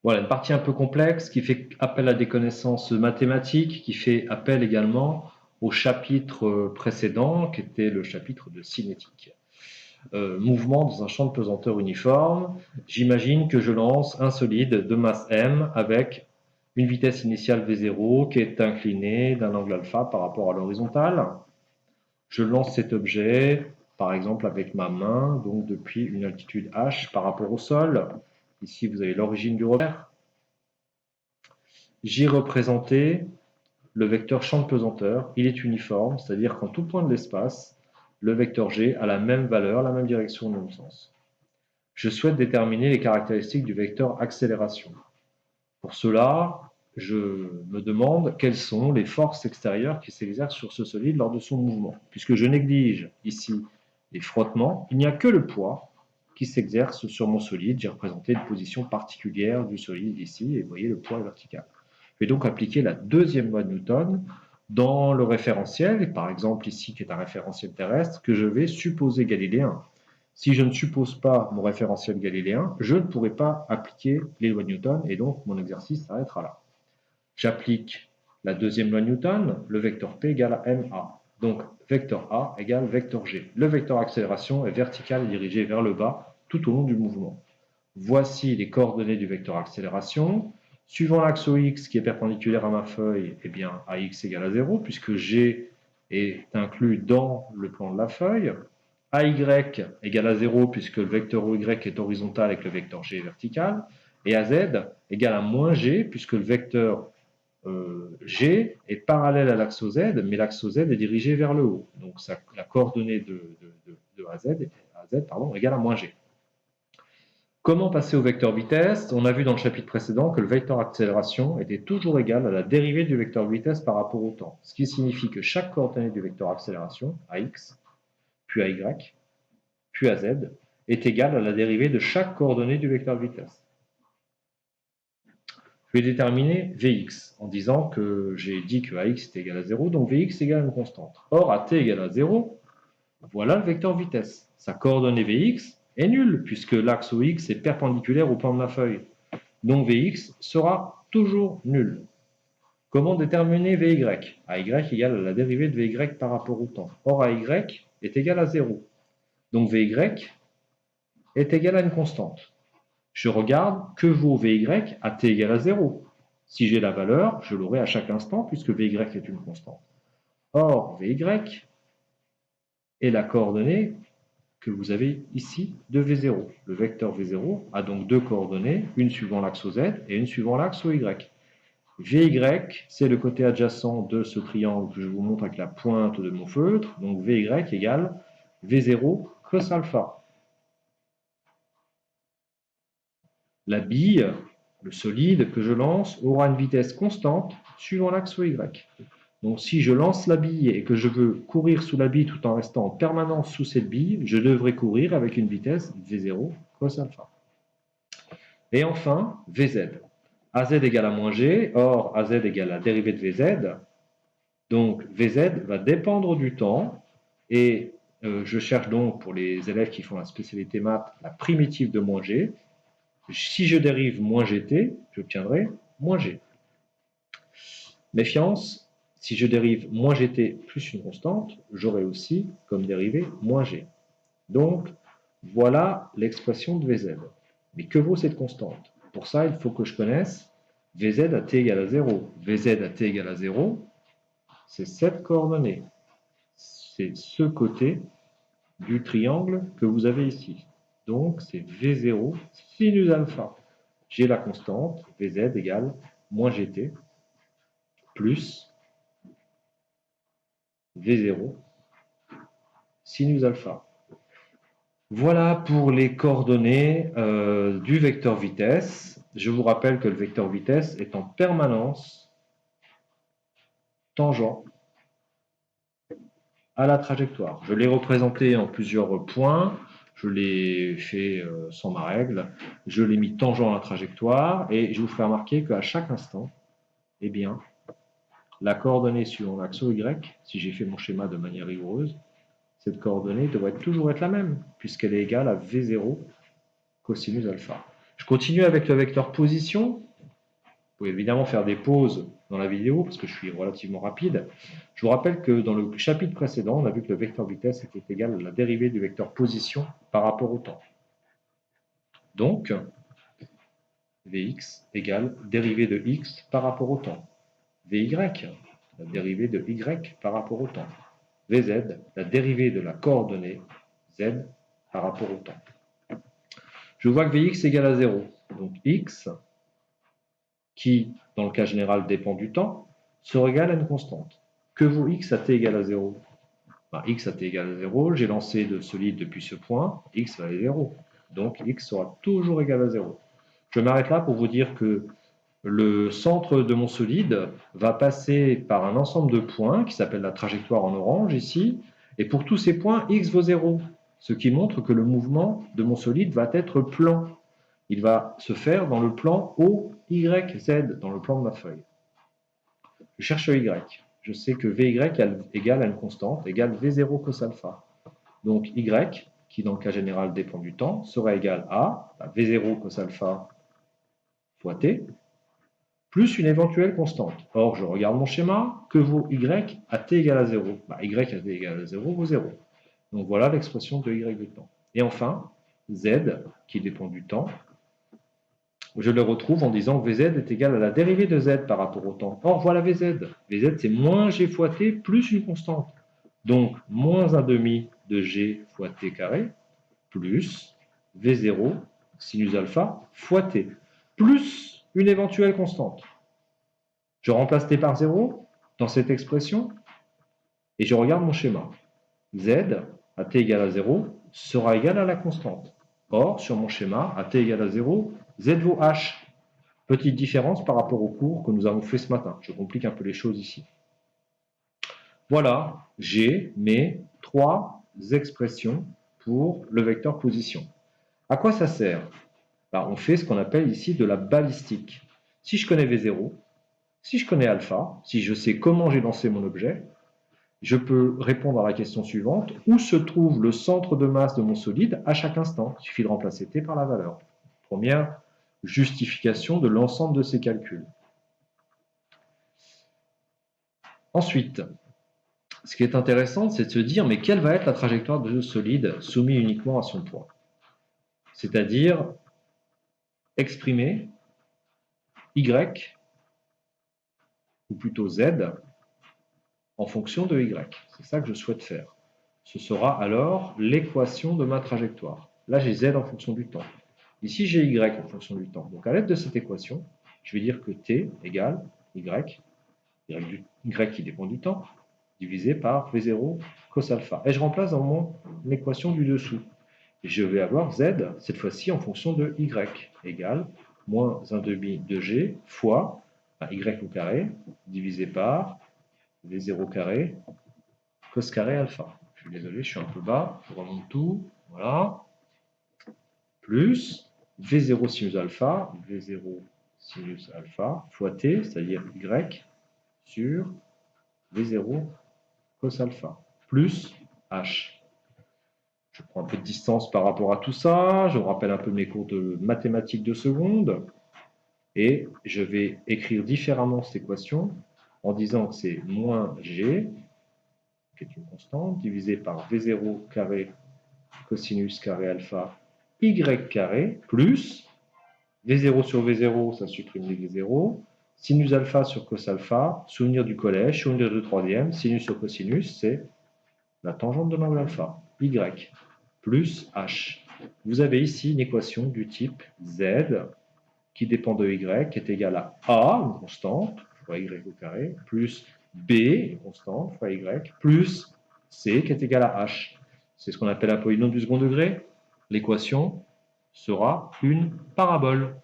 Voilà, une partie un peu complexe qui fait appel à des connaissances mathématiques, qui fait appel également au chapitre précédent, qui était le chapitre de cinétique. Mouvement dans un champ de pesanteur uniforme. J'imagine que je lance un solide de masse m avec une vitesse initiale v0 qui est inclinée d'un angle alpha par rapport à l'horizontale. Je lance cet objet, par exemple avec ma main, donc depuis une altitude h par rapport au sol. Ici, vous avez l'origine du repère. J'ai représenté le vecteur champ de pesanteur. Il est uniforme, c'est-à-dire qu'en tout point de l'espace, le vecteur g a la même valeur, la même direction, le même sens. Je souhaite déterminer les caractéristiques du vecteur accélération. Pour cela, je me demande quelles sont les forces extérieures qui s'exercent sur ce solide lors de son mouvement. Puisque je néglige ici les frottements, il n'y a que le poids qui s'exerce sur mon solide. J'ai représenté une position particulière du solide ici, et vous voyez, le poids est vertical. Je vais donc appliquer la deuxième loi de Newton dans le référentiel, et par exemple ici qui est un référentiel terrestre, que je vais supposer galiléen. Si je ne suppose pas mon référentiel galiléen, je ne pourrai pas appliquer les lois de Newton et donc mon exercice s'arrêtera là. J'applique la deuxième loi de Newton, le vecteur P égale à MA. Donc vecteur A égale vecteur G. Le vecteur accélération est vertical et dirigé vers le bas tout au long du mouvement. Voici les coordonnées du vecteur accélération. Suivant l'axe OX qui est perpendiculaire à ma feuille, eh bien AX égale à 0 puisque G est inclus dans le plan de la feuille. AY égale à 0 puisque le vecteur OY est horizontal et que le vecteur G est vertical. Et AZ égale à moins G puisque le vecteur G est parallèle à l'axe OZ, mais l'axe OZ est dirigé vers le haut. Donc la coordonnée de AZ égale à moins G. Comment passer au vecteur vitesse? On a vu dans le chapitre précédent que le vecteur accélération était toujours égal à la dérivée du vecteur vitesse par rapport au temps. Ce qui signifie que chaque coordonnée du vecteur accélération, AX, puis AY, puis AZ, est égale à la dérivée de chaque coordonnée du vecteur vitesse. Je vais déterminer Vx en disant que j'ai dit que AX est égal à 0, donc Vx est égal à une constante. Or, à t égale à 0, voilà le vecteur vitesse. Sa coordonnée Vx est nulle, puisque l'axe OX est perpendiculaire au plan de ma feuille. Donc Vx sera toujours nul. Comment déterminer Vy? AY égale à la dérivée de Vy par rapport au temps. Or AY est égal à 0. Donc Vy est égal à une constante. Je regarde que vaut Vy à t égale à 0. Si j'ai la valeur, je l'aurai à chaque instant puisque Vy est une constante. Or Vy est la coordonnée que vous avez ici de V0. Le vecteur V0 a donc deux coordonnées, une suivant l'axe OZ et une suivant l'axe OY. Vy, c'est le côté adjacent de ce triangle que je vous montre avec la pointe de mon feutre. Donc Vy égale V0 cos alpha. La bille, le solide que je lance, aura une vitesse constante suivant l'axe OY. Donc si je lance la bille et que je veux courir sous la bille tout en restant en permanence sous cette bille, je devrais courir avec une vitesse V0 cos alpha. Et enfin, Vz. Az égale à moins g, or Az égale à la dérivée de Vz. Donc Vz va dépendre du temps et je cherche donc pour les élèves qui font la spécialité maths la primitive de moins g. Si je dérive moins gt, j'obtiendrai moins g. Méfiance, si je dérive moins gt plus une constante, j'aurai aussi comme dérivée moins g. Donc voilà l'expression de Vz. Mais que vaut cette constante? Pour ça, il faut que je connaisse Vz à t égale à 0. Vz à t égale à 0, c'est cette coordonnée. C'est ce côté du triangle que vous avez ici. Donc, c'est V0 sinus alpha. J'ai la constante, Vz égale moins gt plus V0 sinus alpha. Voilà pour les coordonnées du vecteur vitesse. Je vous rappelle que le vecteur vitesse est en permanence tangent à la trajectoire. Je l'ai représenté en plusieurs points. Je l'ai fait sans ma règle. Je l'ai mis tangent à la trajectoire et je vous ferai remarquer qu'à chaque instant, eh bien, la coordonnée suivant l'axe Y, si j'ai fait mon schéma de manière rigoureuse, cette coordonnée devrait toujours être la même, puisqu'elle est égale à V0 cosinus alpha. continue avec le vecteur position. Vous pouvez évidemment faire des pauses dans la vidéo parce que je suis relativement rapide. Je vous rappelle que dans le chapitre précédent, on a vu que le vecteur vitesse était égal à la dérivée du vecteur position par rapport au temps. Donc, Vx égale dérivée de x par rapport au temps. Vy, la dérivée de y par rapport au temps. Vz, la dérivée de la coordonnée z par rapport au temps. Je vois que Vx égale à 0. Donc x, qui dans le cas général dépend du temps, sera égal à une constante. Que vaut x à t égale à 0? X à t égale à 0, j'ai lancé de solide depuis ce point, x va à 0. Donc x sera toujours égal à 0. Je m'arrête là pour vous dire que le centre de mon solide va passer par un ensemble de points qui s'appelle la trajectoire en orange ici, et pour tous ces points, x vaut 0, ce qui montre que le mouvement de mon solide va être plan. Il va se faire dans le plan O, Y, Z, dans le plan de ma feuille. Je cherche Y. Je sais que Vy égale à une constante, égale V0 cos alpha. Donc Y, qui dans le cas général dépend du temps, sera égal à V0 cos alpha fois T, plus une éventuelle constante. Or, je regarde mon schéma, que vaut Y à T égale à 0? Y à T égale à 0 vaut 0. Donc voilà l'expression de Y du temps. Et enfin, Z, qui dépend du temps, je le retrouve en disant que Vz est égal à la dérivée de z par rapport au temps. Or, voilà Vz. Vz, c'est moins g fois t plus une constante. Donc, moins 1 demi de g fois t carré, plus V0 sinus alpha fois t, plus une éventuelle constante. Je remplace t par 0 dans cette expression et je regarde mon schéma. Z, à t égale à 0, sera égal à la constante. Or, sur mon schéma, à t égale à 0, z vaut h. Petite différence par rapport au cours que nous avons fait ce matin. Je complique un peu les choses ici. Voilà, j'ai mes 3 expressions pour le vecteur position. À quoi ça sert? On fait ce qu'on appelle ici de la balistique. Si je connais V0, si je connais alpha, si je sais comment j'ai lancé mon objet, je peux répondre à la question suivante. Où se trouve le centre de masse de mon solide à chaque instant? Il suffit de remplacer T par la valeur. Première justification de l'ensemble de ces calculs. Ensuite, ce qui est intéressant, c'est de se dire, mais quelle va être la trajectoire de ce solide soumis uniquement à son point? C'est-à-dire exprimer Y, ou plutôt Z, en fonction de Y. C'est ça que je souhaite faire. Ce sera alors l'équation de ma trajectoire. Là, j'ai Z en fonction du temps. Ici, j'ai Y en fonction du temps. Donc, à l'aide de cette équation, je vais dire que T égale Y, Y qui dépend du temps, divisé par V0 cos alpha. Et je remplace dans mon équation du dessous. Et je vais avoir Z, cette fois-ci, en fonction de Y, égale moins 1 demi de G fois Y au carré, divisé par V0 carré, cos carré alpha. Je suis désolé, je suis un peu bas, je remonte tout, voilà, plus V0 sinus alpha, V0 sinus alpha, fois T, c'est-à-dire Y, sur V0 cos alpha, plus H. Je prends un peu de distance par rapport à tout ça, je vous rappelle un peu mes cours de mathématiques de seconde, et je vais écrire différemment cette équation en disant que c'est moins G, qui est une constante, divisé par V0 carré cosinus carré alpha Y carré, plus V0 sur V0, ça supprime les V0, sinus alpha sur cos alpha, souvenir du collège, souvenir de troisième, sinus sur cosinus, c'est la tangente de l'angle alpha, Y, plus H. Vous avez ici une équation du type Z qui dépend de Y, qui est égale à A, une constante, fois Y au carré, plus B, une constante, fois Y, plus C, qui est égale à H. C'est ce qu'on appelle un polynôme du second degré. L'équation sera une parabole.